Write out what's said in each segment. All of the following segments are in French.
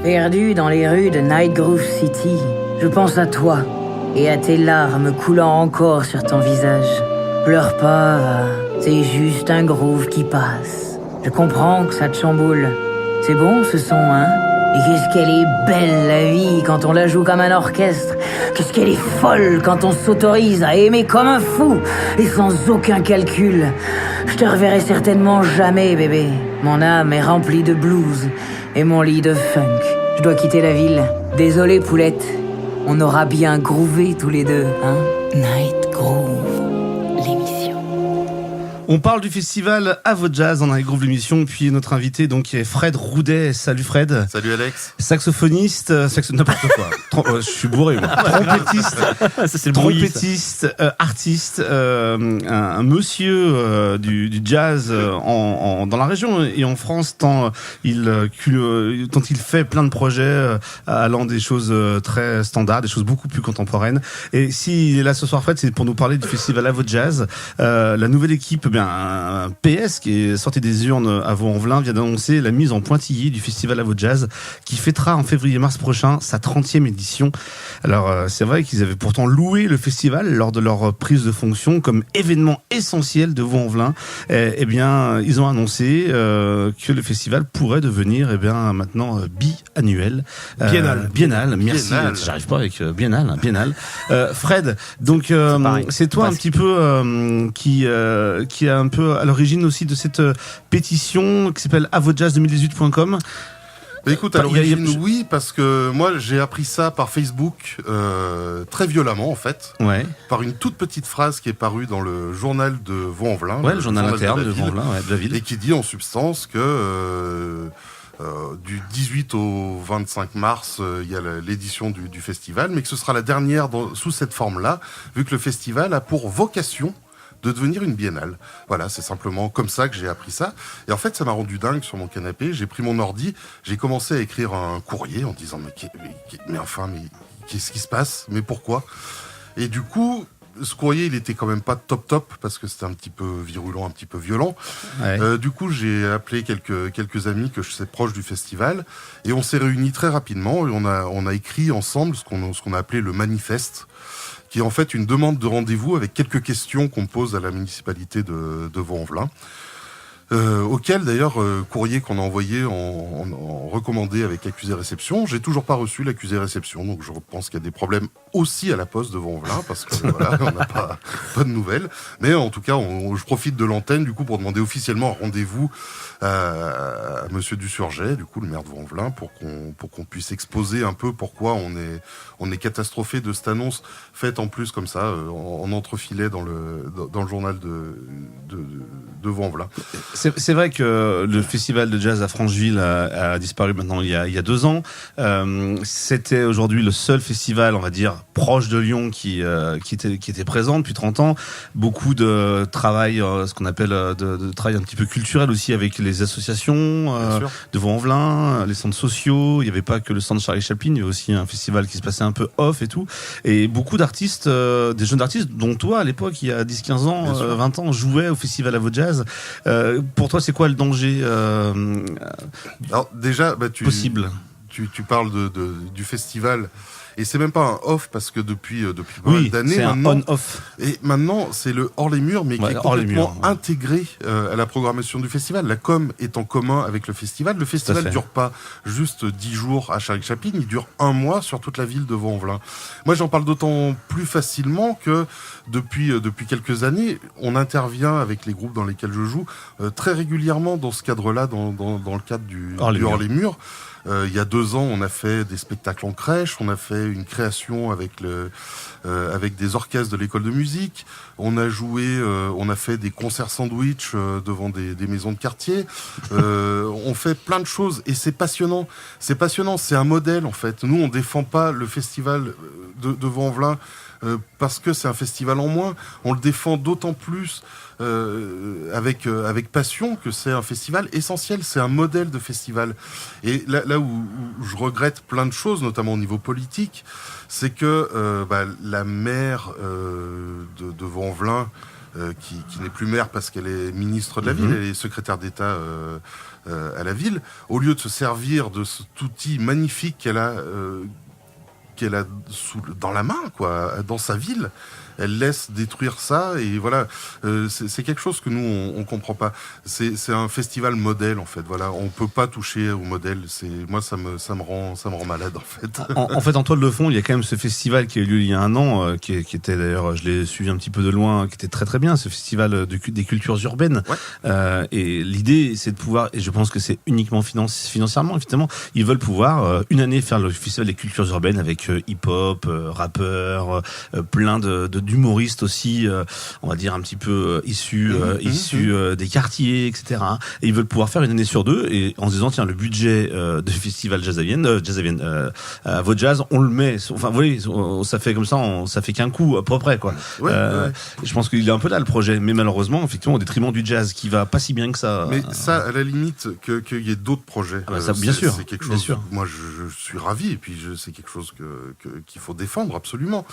Perdu dans les rues de Night Groove City, je pense à toi et à tes larmes coulant encore sur ton visage. Pleure pas, va. C'est juste un groove qui passe. Je comprends que ça te chamboule. C'est bon ce son, hein? Et qu'est-ce qu'elle est belle la vie quand on la joue comme un orchestre. Qu'est-ce qu'elle est folle quand on s'autorise à aimer comme un fou et sans aucun calcul. Je te reverrai certainement jamais, bébé. Mon âme est remplie de blues et mon lit de funk. Je dois quitter la ville. Désolé, poulette. On aura bien groové tous les deux, hein? Night Groove, l'émission. On parle du festival Avojazz dans Night Groove, l'émission, puis notre invité donc qui est Fred Roudet. Salut Fred. Salut Alex. Saxophoniste, n'importe quoi. Je suis bourré. Trompettiste, artiste, un monsieur du jazz dans la région et en France, tant il fait plein de projets allant des choses très standards, des choses beaucoup plus contemporaines. Et s'il est là ce soir, Fred, c'est pour nous parler du festival Avojazz. La nouvelle équipe, un PS qui est sorti des urnes à Vaux-en-Velin vient d'annoncer la mise en pointillé du festival Avojazz qui fêtera en février-mars prochain sa 30e édition. Alors c'est vrai qu'ils avaient pourtant loué le festival lors de leur prise de fonction comme événement essentiel de Vaux-en-Velin. Eh bien, ils ont annoncé que le festival pourrait devenir maintenant biannuel. Biennal, merci. Biennale. J'arrive pas avec biennal. Fred, donc c'est toi un petit peu qui est un peu à l'origine aussi de cette pétition qui s'appelle avojazz2018.com. Bah écoute, à l'origine, oui, parce que moi j'ai appris ça par Facebook très violemment en fait, par une toute petite phrase qui est parue dans le journal de Vaux-en-Velin, le journal interne de Vaux-en-Velin, de la ville, et qui dit en substance que du 18 au 25 mars, il y a l'édition du festival, mais que ce sera la dernière sous cette forme-là, vu que le festival a pour vocation de devenir une biennale. Voilà, c'est simplement comme ça que j'ai appris ça. Et en fait, ça m'a rendu dingue sur mon canapé. J'ai pris mon ordi, j'ai commencé à écrire un courrier en disant mais qu'est-ce qui se passe? Mais pourquoi? Et du coup, ce courrier, il était quand même pas top parce que c'était un petit peu virulent, un petit peu violent. Du coup, j'ai appelé quelques amis que je sais proches du festival et on s'est réunis très rapidement et on a écrit ensemble ce qu'on a appelé le manifeste, qui est en fait une demande de rendez-vous avec quelques questions qu'on pose à la municipalité de Vaux-en-Velin. Auquel d'ailleurs courrier qu'on a envoyé en recommandé avec accusé-réception. J'ai toujours pas reçu l'accusé-réception, donc je pense qu'il y a des problèmes aussi à la poste de Vaux-en-Velin parce que voilà, on n'a pas de nouvelles. Mais en tout cas, je profite de l'antenne du coup pour demander officiellement un rendez-vous à Monsieur Dussurget, du coup le maire de Vaux-en-Velin, pour qu'on puisse exposer un peu pourquoi on est catastrophé de cette annonce faite en plus comme ça en entrefilet dans le journal de Vaux-en-Velin. C'est vrai que le festival de jazz à Francheville a disparu maintenant il y a 2 ans. C'était aujourd'hui le seul festival, on va dire, proche de Lyon qui était présent depuis 30 ans. Beaucoup de travail, ce qu'on appelle de travail un petit peu culturel aussi avec les associations de Vaux-en-Velin, les centres sociaux. Il n'y avait pas que le centre Charlie Chaplin, il y avait aussi un festival qui se passait un peu off et tout. Et beaucoup d'artistes, des jeunes artistes, dont toi à l'époque, il y a 10-15 ans, 20 ans, jouaient au festival Avojazz. Pour toi, c'est quoi le danger Alors déjà, possible? Tu parles du festival. Et c'est même pas un off parce que depuis pas mal d'années c'est maintenant, un on-off. Et maintenant c'est le hors les murs, mais qui est complètement intégré à la programmation du festival. La com est en commun avec le festival. Le festival dure pas juste 10 jours à Charlie Chaplin, il dure 1 mois sur toute la ville de Vaux-en-Velin. Moi j'en parle d'autant plus facilement que depuis quelques années, on intervient avec les groupes dans lesquels je joue très régulièrement dans ce cadre-là, dans le cadre du hors les murs. Il y a 2 ans, on a fait des spectacles en crèche, on a fait une création avec des orchestres de l'école de musique, on a joué, on a fait des concerts sandwich devant des maisons de quartier, on fait plein de choses et c'est passionnant. C'est un modèle en fait. Nous, on défend pas le festival de Vaux-en-Velin parce que c'est un festival en moins. On le défend d'autant plus avec passion que c'est un festival essentiel, c'est un modèle de festival. Et là où je regrette plein de choses, notamment au niveau politique, c'est que la maire de Vaux-en-Velin qui n'est plus maire parce qu'elle est ministre de la ville, elle est secrétaire d'État à la ville, au lieu de se servir de cet outil magnifique qu'elle a dans la main, quoi, dans sa ville, elle laisse détruire ça, et voilà, c'est quelque chose que nous on comprend pas. C'est un festival modèle, en fait. Voilà, on peut pas toucher au modèle. Moi ça me rend malade, en fait. En fait, en toile de fond, il y a quand même ce festival qui a eu lieu il y a un an, qui était d'ailleurs, je l'ai suivi un petit peu de loin, qui était très très bien, ce festival des cultures urbaines. Ouais. Et l'idée, c'est de pouvoir, et je pense que c'est uniquement financièrement, évidemment, ils veulent pouvoir une année faire le festival des cultures urbaines avec hip-hop, rappeurs, plein d'humoristes aussi, on va dire un petit peu issus des quartiers, etc. Et ils veulent pouvoir faire une année sur deux, et en se disant, tiens, le budget du festival Jazz à Vaud-Jazz, on le met, enfin, vous voyez, ça fait comme ça, ça fait qu'un coup, à peu près, quoi. Ouais. Je pense qu'il est un peu là, le projet, mais malheureusement, effectivement, au détriment du jazz, qui va pas si bien que ça. Mais ça, à la limite, qu'il y ait d'autres projets. Ça, bien sûr. C'est quelque chose, moi, je suis ravi, et puis c'est quelque chose qu'il faut défendre, absolument.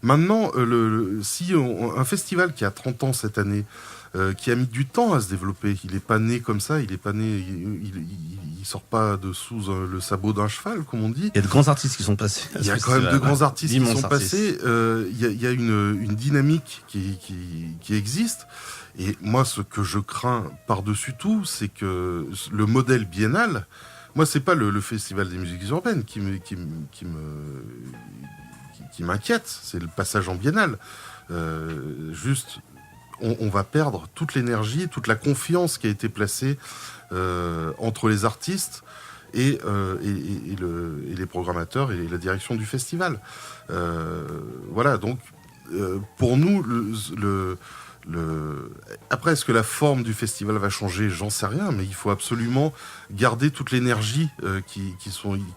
Maintenant, un festival qui a 30 ans cette année, qui a mis du temps à se développer, il n'est pas né comme ça, il sort pas de sous le sabot d'un cheval, comme on dit. Il y a de grands artistes qui sont passés. Il y a quand même de grands artistes qui sont passés. Il y a une dynamique qui existe. Et moi, ce que je crains par-dessus tout, c'est que le modèle biennal, moi, c'est pas le festival des musiques urbaines qui m'inquiète, c'est le passage en biennale. Juste, on va perdre toute l'énergie, toute la confiance qui a été placée entre les artistes et les programmateurs et la direction du festival. Voilà, donc pour nous, après, est-ce que la forme du festival va changer? J'en sais rien, mais il faut absolument garder toute l'énergie qui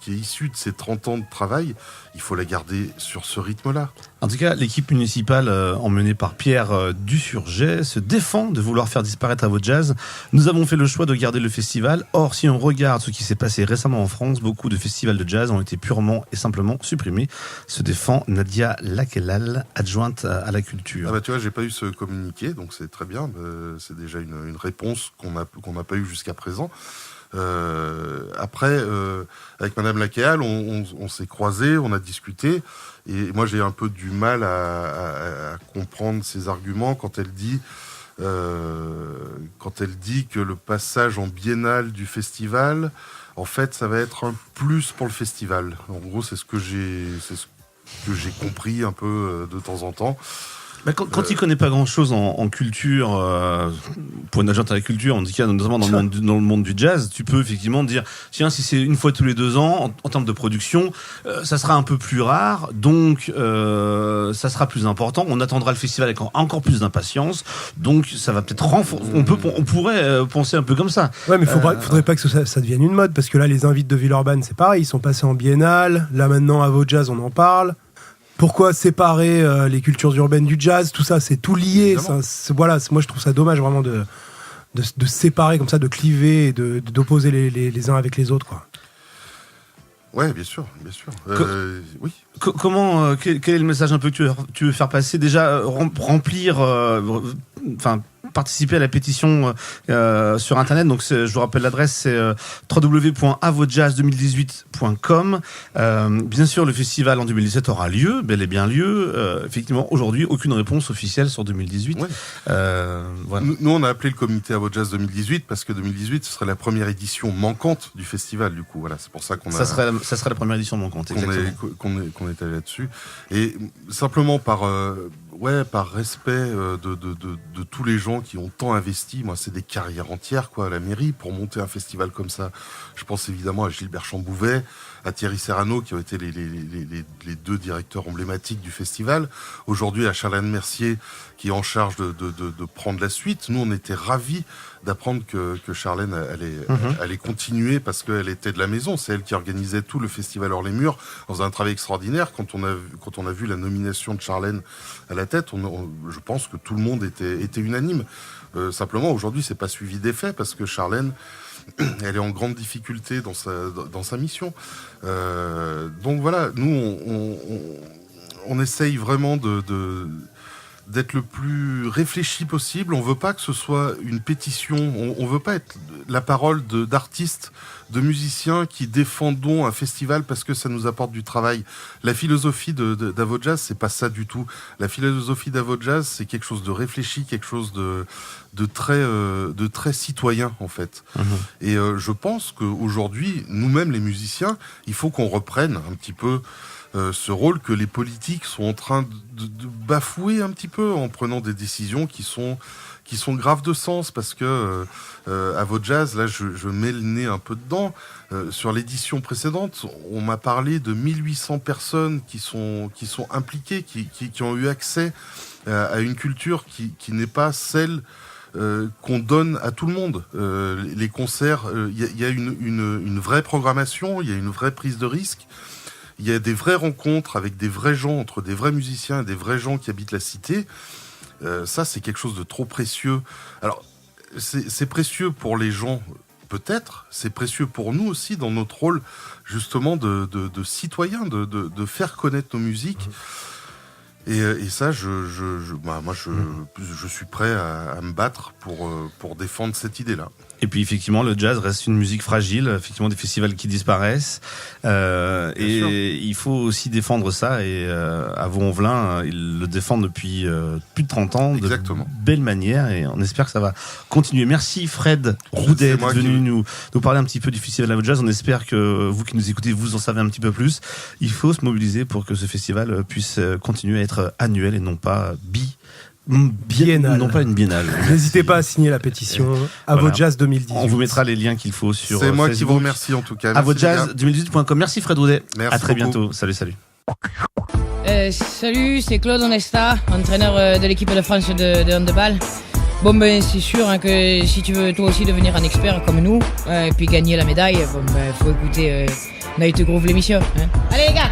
est issue de ces 30 ans de travail. Il faut la garder sur ce rythme-là. En tout cas, l'équipe municipale, emmenée par Pierre Dussurget, se défend de vouloir faire disparaître Vaud-Jazz. Nous avons fait le choix de garder le festival. Or, si on regarde ce qui s'est passé récemment en France, beaucoup de festivals de jazz ont été purement et simplement supprimés. Se défend Nadia Lakelal, adjointe à la culture. Ah bah tu vois, j'ai pas eu ce communiqué, donc c'est très bien. C'est déjà une réponse qu'on n'a pas eue jusqu'à présent. Après, avec Madame Lakelal, on s'est croisés, on a discuté, et moi j'ai un peu du mal à comprendre ses arguments quand elle dit que le passage en biennale du festival, en fait, ça va être un plus pour le festival. En gros, c'est ce que j'ai compris un peu de temps en temps. Bah quand il connaît pas grand-chose en culture, pour une agente à la culture, on dit qu'il y a notamment dans le monde du jazz, tu peux effectivement dire, tiens, si c'est une fois tous les 2 ans, en termes de production, ça sera un peu plus rare, donc ça sera plus important. On attendra le festival avec encore plus d'impatience, donc ça va peut-être renforcer. On pourrait penser un peu comme ça. Ouais, mais faudrait pas que ça devienne une mode, parce que là, les invites de Villeurbanne, c'est pareil, ils sont passés en biennale. Là maintenant, à Vaud-Jazz, on en parle. Pourquoi séparer les cultures urbaines du jazz? Tout ça, c'est tout lié. Voilà, moi, je trouve ça dommage vraiment de séparer comme ça, de cliver et d'opposer les uns avec les autres, quoi. Ouais, bien sûr. Oui. Comment, quel est le message un peu que tu veux faire passer? Déjà, remplir, participer à la pétition sur internet. Donc je vous rappelle l'adresse, c'est www.avoudjazz2018.com. Bien sûr, le festival en 2017 aura lieu, bel et bien lieu. Effectivement, aujourd'hui, aucune réponse officielle sur 2018. Ouais. Voilà. Nous, on a appelé le comité Avoudjazz 2018 parce que 2018 ce serait la première édition manquante du festival. Du coup, voilà, c'est pour ça qu'on ça serait la première édition manquante. Qu'on est allé là-dessus, et simplement par respect de tous les gens qui ont tant investi. Moi, c'est des carrières entières, quoi, à la mairie pour monter un festival comme ça. Je pense évidemment à Gilbert Chambouvet, à Thierry Serrano, qui ont été les 2 directeurs emblématiques du festival. Aujourd'hui, à Charlène Mercier, qui est en charge de prendre la suite. Nous, on était ravis d'apprendre que Charlène allait continuer, parce qu'elle était de la maison. C'est elle qui organisait tout le festival Hors les Murs, dans un travail extraordinaire. Quand on a vu la nomination de Charlène à la tête, je pense que tout le monde était unanime. Simplement, aujourd'hui, c'est pas suivi d'effet, parce que Charlène, elle est en grande difficulté dans sa mission. Donc voilà, nous, on essaye vraiment d'être le plus réfléchi possible. On veut pas que ce soit une pétition. On veut pas être la parole d'artistes, de musiciens qui défendons un festival parce que ça nous apporte du travail. La philosophie d'Avojazz, c'est pas ça du tout. La philosophie d'Avojazz, c'est quelque chose de réfléchi, quelque chose de très citoyen en fait. Et je pense qu'aujourd'hui, nous-mêmes les musiciens, il faut qu'on reprenne un petit peu ce rôle que les politiques sont en train de bafouer un petit peu en prenant des décisions qui sont graves de sens, parce que Avojazz, là je mets le nez un peu dedans, sur l'édition précédente, on m'a parlé de 1800 personnes qui sont impliquées, qui ont eu accès à une culture qui n'est pas celle qu'on donne à tout le monde. Les concerts, il y a une vraie programmation, il y a une vraie prise de risque. Il y a des vraies rencontres avec des vrais gens, entre des vrais musiciens et des vrais gens qui habitent la cité. Ça, c'est quelque chose de trop précieux. Alors, c'est précieux pour les gens, peut-être. C'est précieux pour nous aussi, dans notre rôle, justement, de citoyens, de faire connaître nos musiques. Et ça, moi, je suis prêt à me battre pour défendre cette idée-là. Et puis effectivement, le jazz reste une musique fragile, effectivement des festivals qui disparaissent, et sûr. Il faut aussi défendre ça. Et à Vaux-en-Velin, ils le défendent depuis plus de 30 ans, Exactement. De belle manière, et on espère que ça va continuer. Merci Fred Roudet d'être venu nous parler un petit peu du festival Avojazz. On espère que vous qui nous écoutez, vous en savez un petit peu plus. Il faut se mobiliser pour que ce festival puisse continuer à être annuel et non pas biennale. Non pas une biennale. N'hésitez pas à signer la pétition Avojazz 2018. On vous mettra les liens qu'il faut sur C'est moi Facebook. qui vous remercie en tout cas. Avojazz2018.com. Merci Fred Roudet. Merci à très beaucoup. bientôt. Salut. Salut, c'est Claude Onesta, entraîneur de l'équipe de France de handball. Bon ben c'est sûr que si tu veux toi aussi devenir un expert comme nous et puis gagner la médaille, faut écouter Night Groove l'émission. Allez les gars.